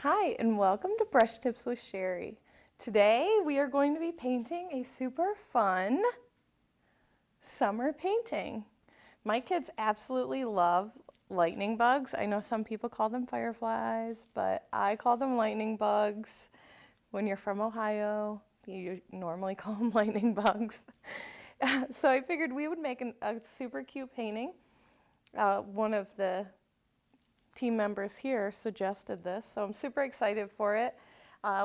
Hi, and welcome to Brush Tips with Cheri. Today we are going to be painting a super fun summer painting. My kids absolutely love lightning bugs. I know some people call them fireflies, but I call them lightning bugs. When you're from Ohio, you normally call them lightning bugs. So I figured we would make a super cute painting. One of the team members here suggested this, so I'm super excited for it.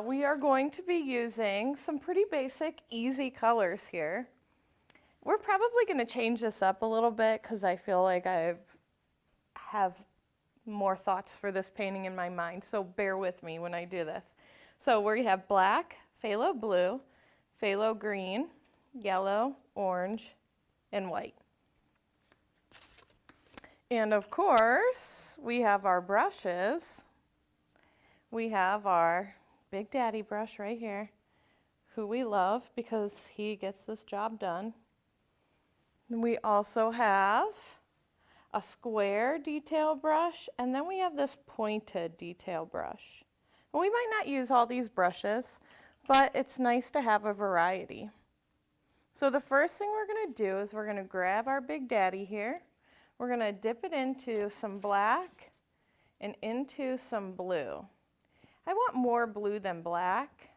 We are going to be using some pretty basic, easy colors here. We're probably going to change this up a little bit because I feel like I have more thoughts for this painting in my mind, so bear with me when I do this. So we have black, phthalo blue, phthalo green, yellow, orange, and white. And of course, we have our brushes. We have our Big Daddy brush right here, who we love because he gets this job done. And we also have a square detail brush, and then we have this pointed detail brush. And we might not use all these brushes, but it's nice to have a variety. So the first thing we're going to do is we're going to grab our Big Daddy here. We're going to dip it into some black and into some blue. I want more blue than black.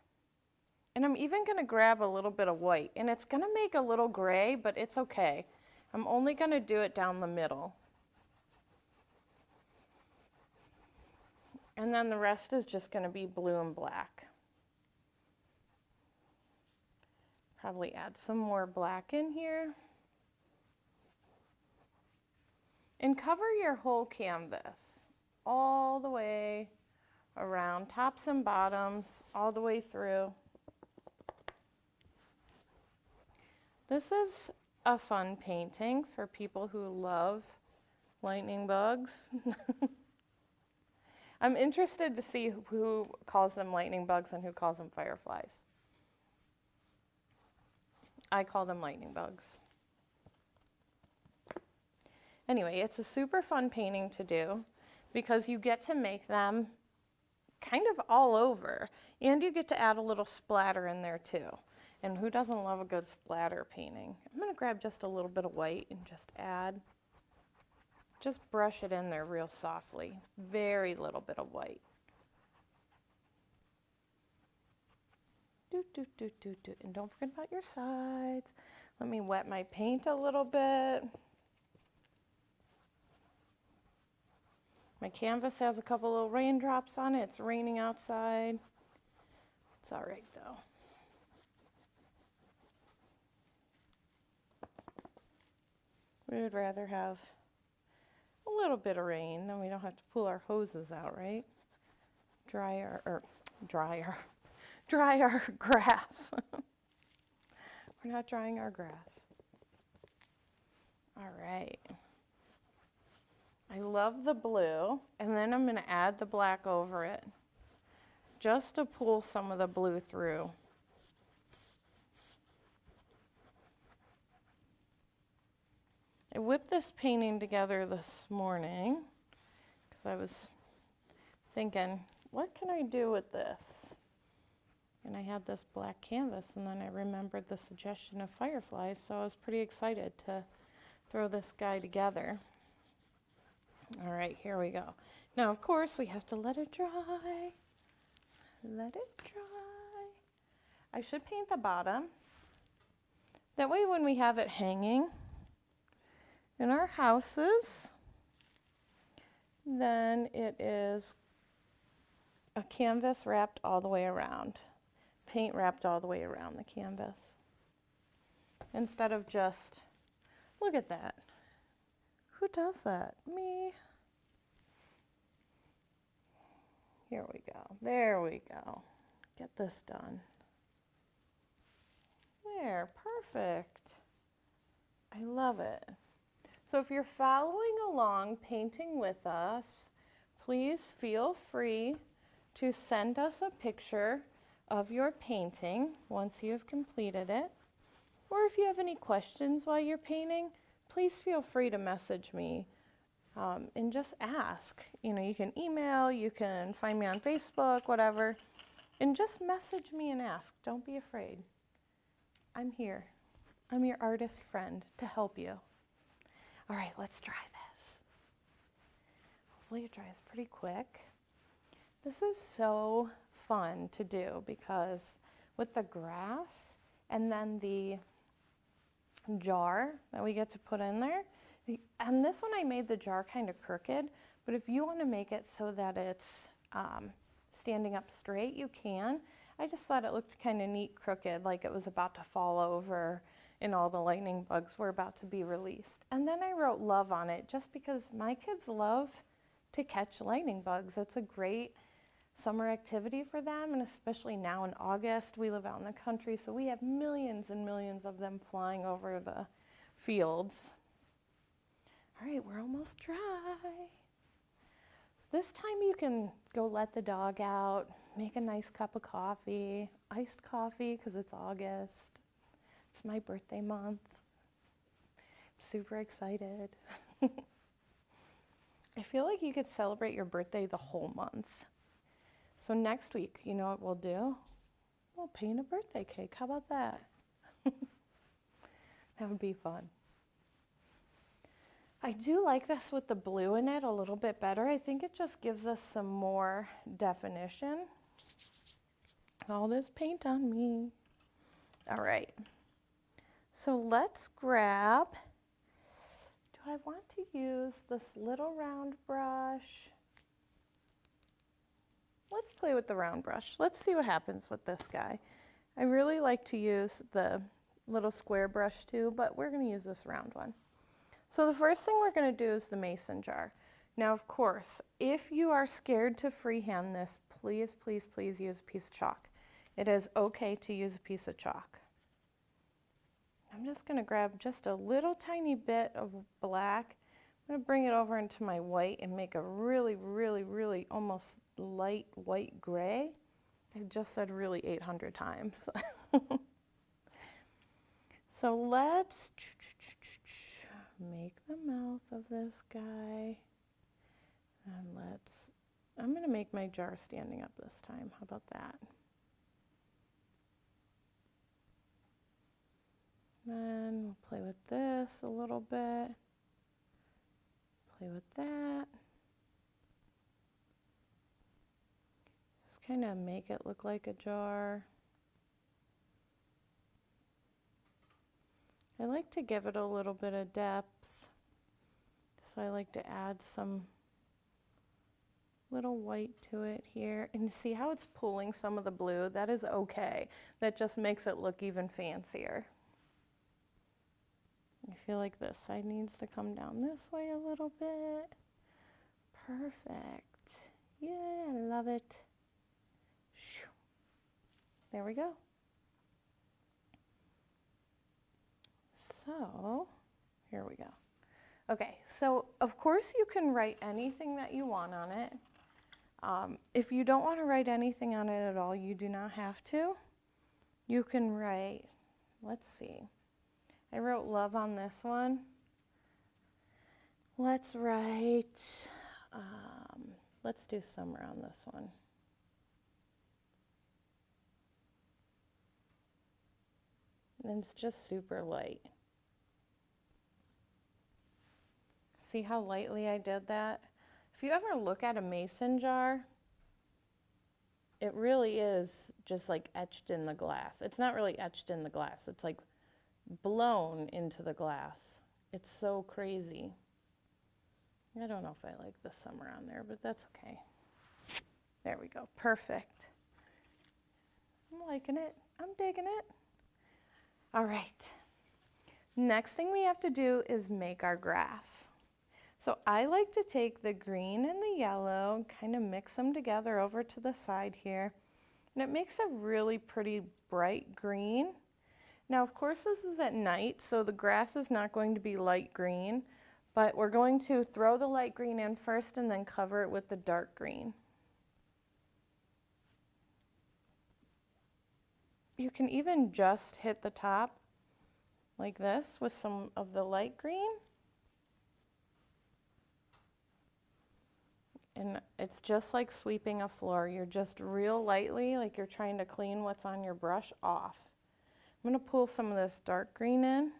And I'm even going to grab a little bit of white. And it's going to make a little gray, but it's okay. I'm only going to do it down the middle. And then the rest is just going to be blue and black. Probably add some more black in here. And cover your whole canvas all the way around, tops and bottoms, all the way through. This is a fun painting for people who love lightning bugs. I'm interested to see who calls them lightning bugs and who calls them fireflies. I call them lightning bugs. Anyway, it's a super fun painting to do because you get to make them kind of all over, and you get to add a little splatter in there too. And who doesn't love a good splatter painting? I'm going to grab just a little bit of white and just brush it in there real softly. Very little bit of white. And don't forget about your sides. Let me wet my paint a little bit. My canvas has a couple little raindrops on it. It's raining outside. It's all right though. We would rather have a little bit of rain, then we don't have to pull our hoses out, right? Dry our grass. We're not drying our grass. All right. I love the blue, and then I'm going to add the black over it just to pull some of the blue through. I whipped this painting together this morning because I was thinking, what can I do with this? And I had this black canvas, and then I remembered the suggestion of fireflies, so I was pretty excited to throw this guy together. All right, here we go. Now, of course, we have to let it dry. Let it dry. I should paint the bottom. That way, when we have it hanging in our houses, then it is a canvas wrapped all the way around. Paint wrapped all the way around the canvas. Instead of just, look at that. Who does that? Me. Here we go. There we go. Get this done. There, perfect. I love it. So if you're following along painting with us, please feel free to send us a picture of your painting once you have completed it. Or if you have any questions while you're painting, please feel free to message me and just ask. You know, you can email, you can find me on Facebook, whatever, and just message me and ask. Don't be afraid. I'm here. I'm your artist friend to help you. All right, let's try this. Hopefully it dries pretty quick. This is so fun to do because with the grass and then the jar that we get to put in there, and this one I made the jar kind of crooked, but if you want to make it so that it's standing up straight, you can. I just thought it looked kind of neat crooked, like it was about to fall over and all the lightning bugs were about to be released. And then I wrote love on it just because my kids love to catch lightning bugs. It's a great summer activity for them, and especially now in August, we live out in the country, so we have millions and millions of them flying over the fields. All right, we're almost dry. So this time you can go let the dog out, make a nice cup of coffee, iced coffee because it's August. It's my birthday month. I'm super excited. I feel like you could celebrate your birthday the whole month. So next week, you know what we'll do? We'll paint a birthday cake. How about that? That would be fun. I do like this with the blue in it a little bit better. I think it just gives us some more definition. All this paint on me. All right. So let's grab, do I want to use this little round brush? Let's play with the round brush. Let's see what happens with this guy. I really like to use the little square brush too, but we're going to use this round one. So the first thing we're going to do is the mason jar. Now, of course, if you are scared to freehand this, please, please, please use a piece of chalk. It is okay to use a piece of chalk. I'm just going to grab just a little tiny bit of black. I'm going to bring it over into my white and make a really, really, really almost light white gray. I just said really 800 times. So let's make the mouth of this guy. And I'm going to make my jar standing up this time. How about that? Then we'll play with this a little bit. Play with that. Just kind of make it look like a jar. I like to give it a little bit of depth. So I like to add some little white to it here. And see how it's pulling some of the blue? That is okay. That just makes it look even fancier. I feel like this side needs to come down this way a little bit. Perfect. Yeah, I love it. There we go. So, here we go. Okay, so of course you can write anything that you want on it. If you don't want to write anything on it at all, you do not have to. You can write, let's see. I wrote love on this one. Let's write, let's do summer on this one. And it's just super light. See how lightly I did that? If you ever look at a mason jar, it really is just like etched in the glass. It's not really etched in the glass. It's like blown into the glass. It's so crazy. I don't know if I like the summer on there, but that's okay. There we go. Perfect. I'm liking it. I'm digging it. All right. Next thing we have to do is make our grass. So I like to take the green and the yellow and kind of mix them together over to the side here. And it makes a really pretty bright green. Now, of course, this is at night, so the grass is not going to be light green, but we're going to throw the light green in first and then cover it with the dark green. You can even just hit the top like this with some of the light green. And it's just like sweeping a floor. You're just real lightly, like you're trying to clean what's on your brush off. I'm going to pull some of this dark green in.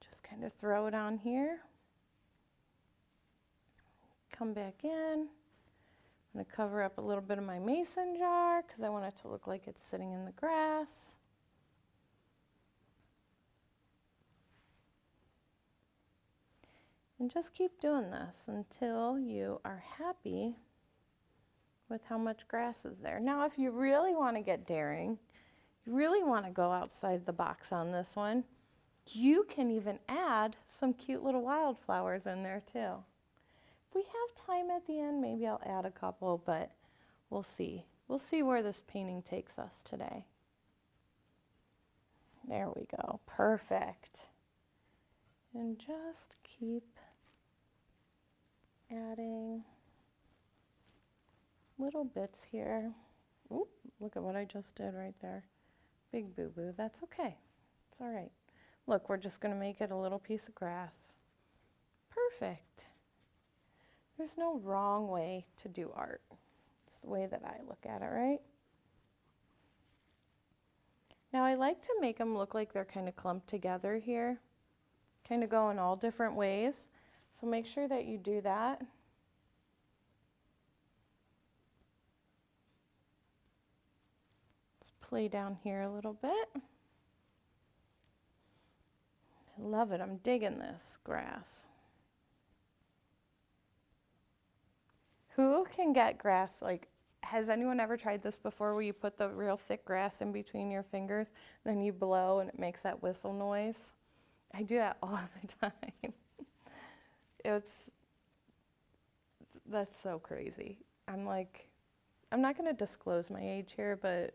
Just kind of throw it on here. Come back in. I'm going to cover up a little bit of my mason jar because I want it to look like it's sitting in the grass. And just keep doing this until you are happy with how much grass is there. Now, if you really want to get daring, you really want to go outside the box on this one, you can even add some cute little wildflowers in there too. If we have time at the end, maybe I'll add a couple, but we'll see. We'll see where this painting takes us today. There we go, perfect. And just keep adding little bits here. Oop, look at what I just did right there. Big boo-boo, that's okay. It's all right. Look, we're just gonna make it a little piece of grass. Perfect. There's no wrong way to do art. It's the way that I look at it, right? Now I like to make them look like they're kind of clumped together here, kind of go in all different ways. So make sure that you do that. Let's play down here a little bit. I love it, I'm digging this grass. Who can get grass, like, has anyone ever tried this before where you put the real thick grass in between your fingers, then you blow and it makes that whistle noise? I do that all the time. That's so crazy. I'm not gonna disclose my age here, but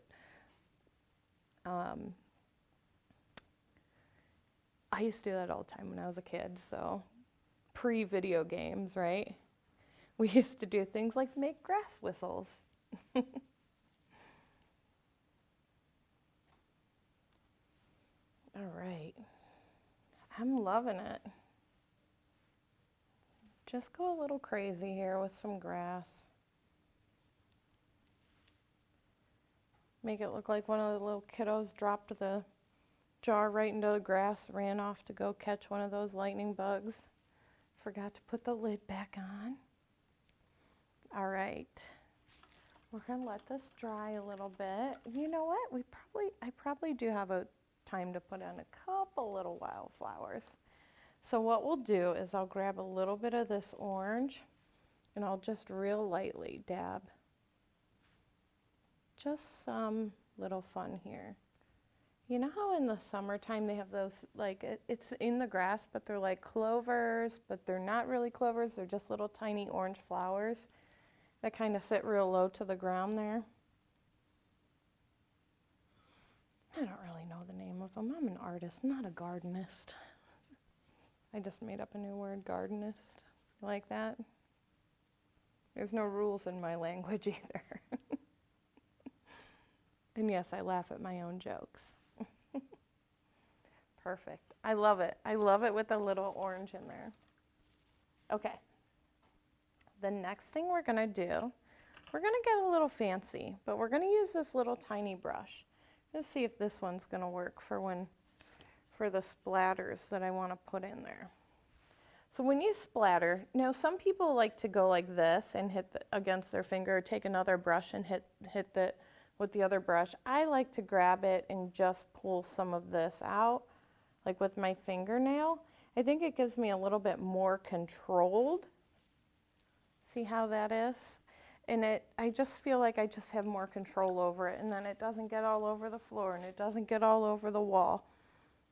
I used to do that all the time when I was a kid, so pre-video games, right? We used to do things like make grass whistles. All right, I'm loving it. Just go a little crazy here with some grass. Make it look like one of the little kiddos dropped the jar right into the grass, ran off to go catch one of those lightning bugs. Forgot to put the lid back on. All right, we're gonna let this dry a little bit. You know what? I probably do have a time to put in a couple little wildflowers. So what we'll do is I'll grab a little bit of this orange and I'll just real lightly dab. Just some little fun here. You know how in the summertime they have those, like, it's in the grass, but they're like clovers, but they're not really clovers, they're just little tiny orange flowers that kind of sit real low to the ground there. I don't really know the name of them. I'm an artist, not a gardenist. I just made up a new word, gardenist. You like that? There's no rules in my language either. And yes, I laugh at my own jokes. Perfect. I love it. I love it with a little orange in there. Okay. The next thing we're gonna do, we're gonna get a little fancy, but we're gonna use this little tiny brush. Let's see if this one's gonna work for the splatters that I wanna put in there. So when you splatter, now some people like to go like this and hit against their finger, or take another brush and hit it with the other brush. I like to grab it and just pull some of this out, like with my fingernail. I think it gives me a little bit more controlled. See how that is? And I just feel like I just have more control over it, and then it doesn't get all over the floor and it doesn't get all over the wall.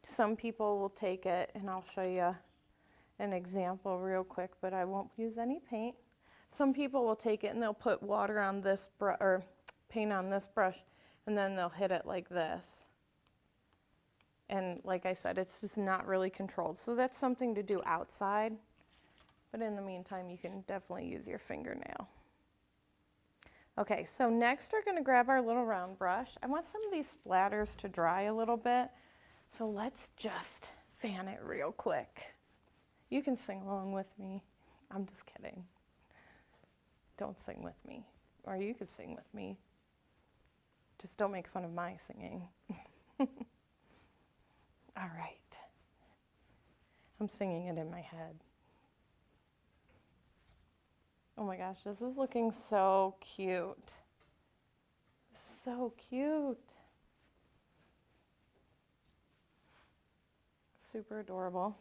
Some people will take it, and I'll show you an example real quick, but I won't use any paint. Some people will take it and they'll put water on this brush, or paint on this brush, and then they'll hit it like this. And like I said, it's just not really controlled. So that's something to do outside. But in the meantime, you can definitely use your fingernail. Okay, so next we're gonna grab our little round brush. I want some of these splatters to dry a little bit. So let's just fan it real quick. You can sing along with me. I'm just kidding. Don't sing with me. Or you could sing with me. Just don't make fun of my singing. All right. I'm singing it in my head. Oh my gosh, this is looking so cute. So cute. Super adorable.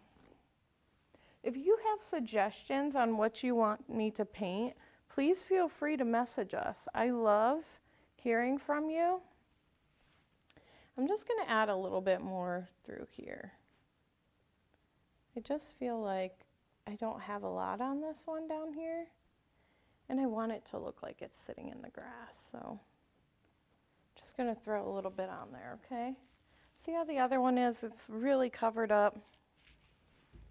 If you have suggestions on what you want me to paint, please feel free to message us. I love hearing from you. I'm just going to add a little bit more through here. I just feel like I don't have a lot on this one down here, and I want it to look like it's sitting in the grass, so just going to throw a little bit on there, okay? See how the other one is? It's really covered up,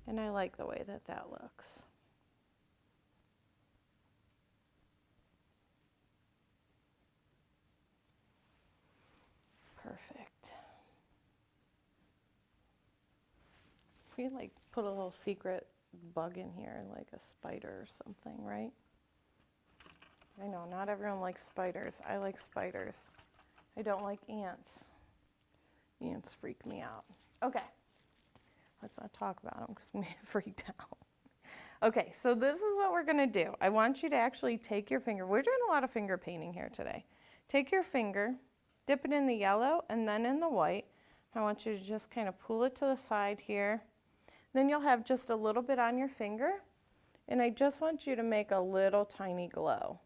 and I like the way that that looks. Perfect. We like put a little secret bug in here, like a spider or something, right? I know, not everyone likes spiders. I like spiders. I don't like ants. Ants freak me out. Okay, let's not talk about them because we get freaked out. Okay, so this is what we're gonna do. I want you to actually take your finger. We're doing a lot of finger painting here today. Take your finger, dip it in the yellow and then in the white. I want you to just kind of pull it to the side here. Then you'll have just a little bit on your finger, and I just want you to make a little tiny glow.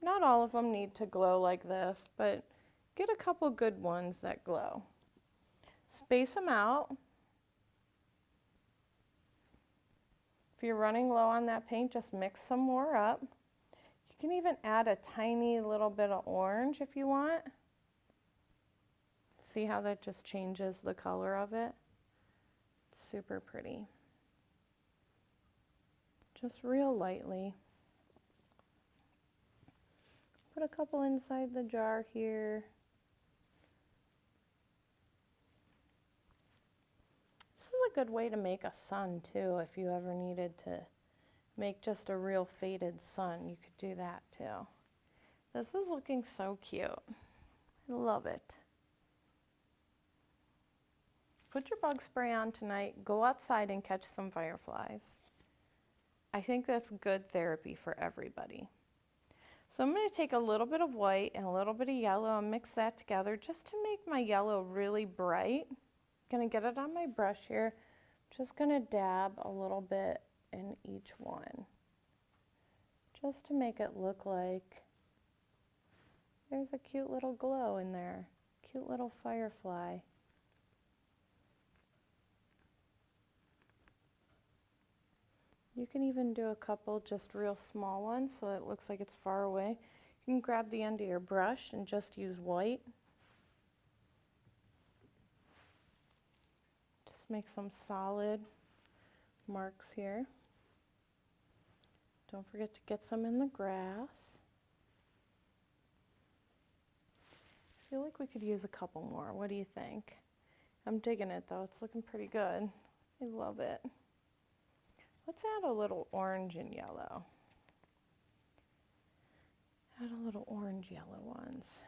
Not all of them need to glow like this, but get a couple good ones that glow. Space them out. If you're running low on that paint, just mix some more up. You can even add a tiny little bit of orange if you want. See how that just changes the color of it? Super pretty. Just real lightly. Put a couple inside the jar here. This is a good way to make a sun too. If you ever needed to make just a real faded sun, you could do that too. This is looking so cute. I love it. Put your bug spray on tonight. Go outside and catch some fireflies. I think that's good therapy for everybody. So I'm going to take a little bit of white and a little bit of yellow and mix that together just to make my yellow really bright. Going to get it on my brush here. Just going to dab a little bit in each one, just to make it look like there's a cute little glow in there. Cute little firefly. You can even do a couple just real small ones so it looks like it's far away. You can grab the end of your brush and just use white. Just make some solid marks here. Don't forget to get some in the grass. I feel like we could use a couple more. What do you think? I'm digging it though. It's looking pretty good. I love it. Let's add a little orange and yellow. Add a little orange yellow ones.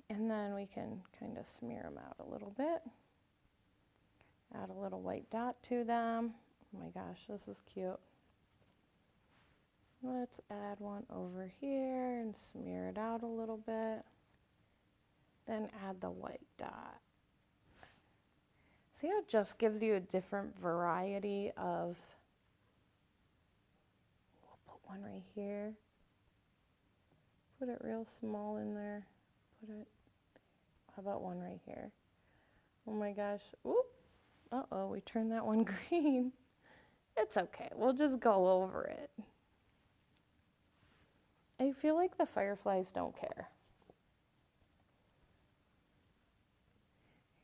And then we can kind of smear them out a little bit. Add a little white dot to them. Oh my gosh, this is cute. Let's add one over here and smear it out a little bit. Then add the white dot. See how it just gives you a different variety of. We'll put one right here. Put it real small in there. Put it, how about one right here? Oh my gosh, oop. Uh-oh, we turned that one green. It's okay, we'll just go over it. I feel like the fireflies don't care.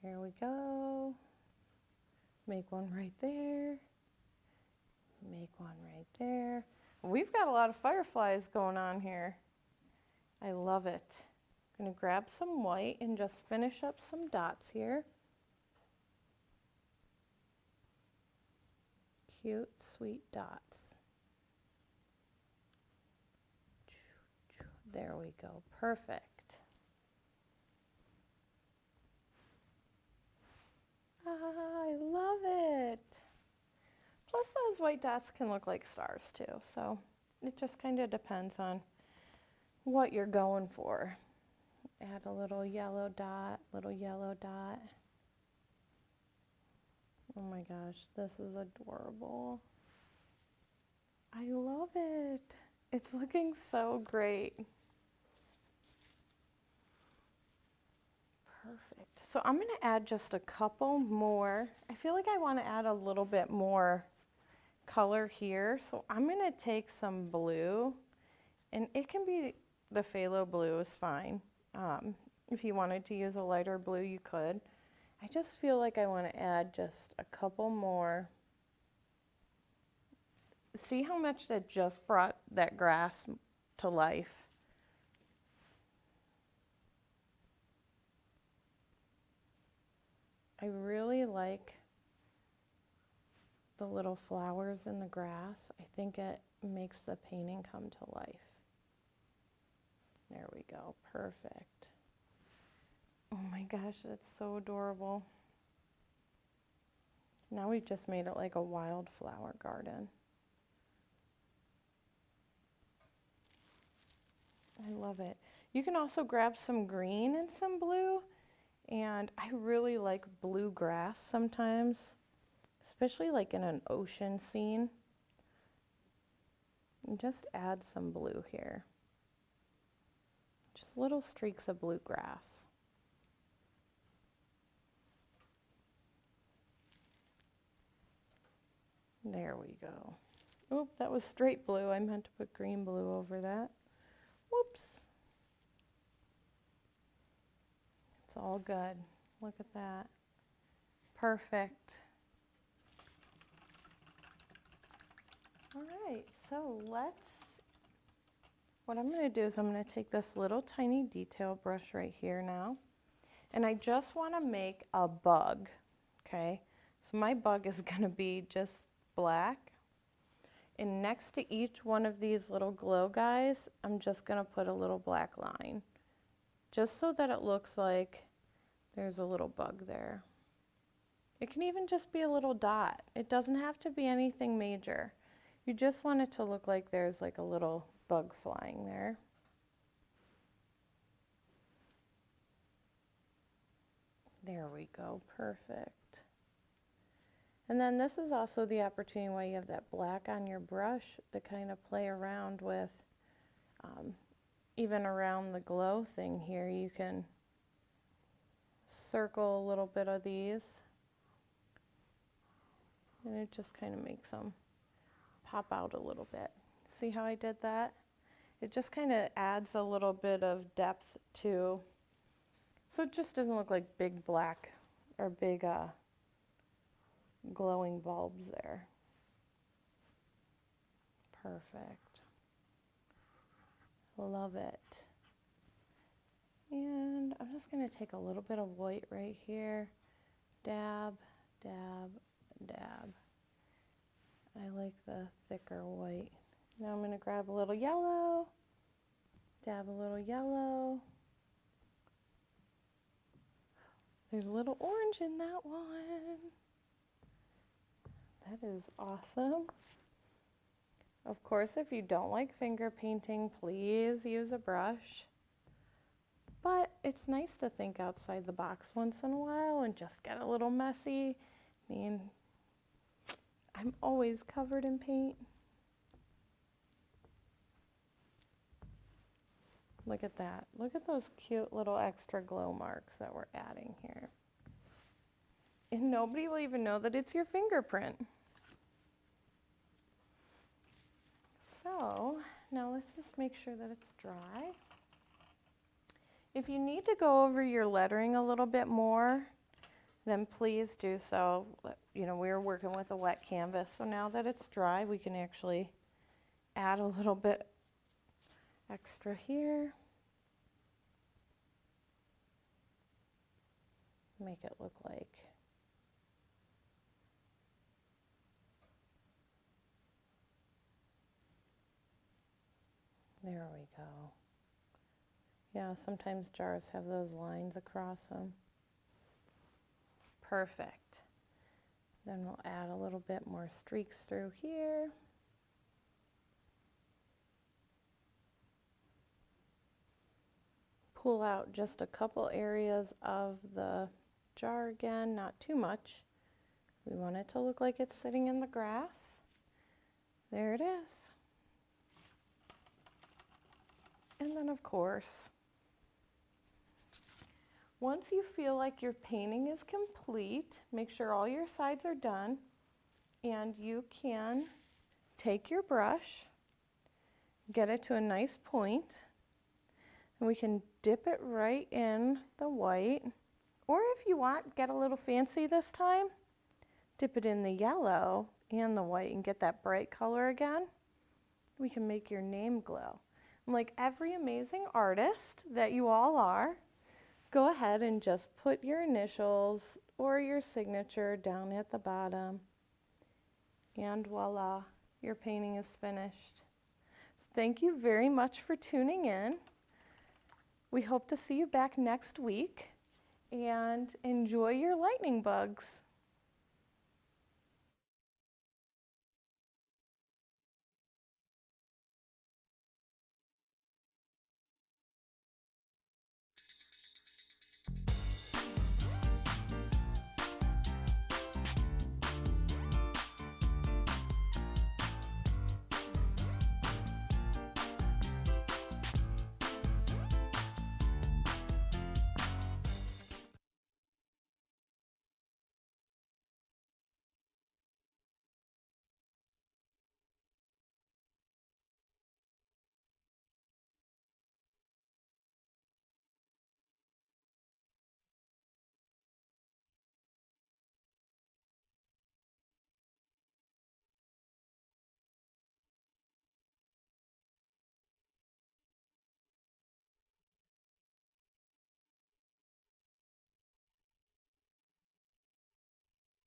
Here we go. Make one right there. Make one right there. We've got a lot of fireflies going on here. I love it. I'm gonna grab some white and just finish up some dots here. Cute, sweet dots. There we go, perfect. I love it. Plus those white dots can look like stars too, so it just kind of depends on what you're going for. Add a little yellow dot, little yellow dot. Oh my gosh, this is adorable. I love it. It's looking so great. Perfect. So I'm going to add just a couple more. I feel like I want to add a little bit more color here. So I'm going to take some blue, and it can be the phthalo blue is fine. If you wanted to use a lighter blue, you could. I just feel like I want to add just a couple more. See how much that just brought that grass to life? I really like the little flowers in the grass. I think it makes the painting come to life. There we go, perfect. Oh my gosh, that's so adorable. Now we've just made it like a wildflower garden. I love it. You can also grab some green and some blue, and I really like blue grass sometimes, especially like in an ocean scene. And just add some blue here. Just little streaks of blue grass. There we go. Oop, that was straight blue. I meant to put green blue over that. Whoops. It's all good. Look at that. Perfect. All right, so what I'm going to do is I'm going to take this little tiny detail brush right here now, and I just want to make a bug, okay? So my bug is going to be just black, and next to each one of these little glow guys, I'm just going to put a little black line, just so that it looks like there's a little bug there. It can even just be a little dot. It doesn't have to be anything major. You just want it to look like there's like a little bug flying there. There we go, perfect. And then this is also the opportunity where you have that black on your brush to kind of play around with, even around the glow thing here, you can circle a little bit of these, and it just kind of makes them pop out a little bit. See how I did that? It just kind of adds a little bit of depth to, so it just doesn't look like big black or big glowing bulbs there. Perfect. Love it. And I'm just going to take a little bit of white right here. Dab, dab, dab. I like the thicker white. Now I'm going to grab a little yellow, dab a little yellow. There's a little orange in that one. That is awesome. Of course, if you don't like finger painting, please use a brush. But it's nice to think outside the box once in a while and just get a little messy. I mean, I'm always covered in paint. Look at that. Look at those cute little extra glow marks that we're adding here. And nobody will even know that it's your fingerprint. So now let's just make sure that it's dry. If you need to go over your lettering a little bit more, then please do so. You know, we're working with a wet canvas, so now that it's dry, we can actually add a little bit extra here. Make it look like there we go. Yeah, sometimes jars have those lines across them. Perfect. Then we'll add a little bit more streaks through here. Pull out just a couple areas of the jar again, not too much. We want it to look like it's sitting in the grass. There it is. And then of course, once you feel like your painting is complete, make sure all your sides are done, and you can take your brush, get it to a nice point, and we can dip it right in the white. Or if you want, get a little fancy this time, dip it in the yellow and the white and get that bright color again. We can make your name glow. And like every amazing artist that you all are, go ahead and just put your initials or your signature down at the bottom. And voila, your painting is finished. So thank you very much for tuning in. We hope to see you back next week, and enjoy your lightning bugs.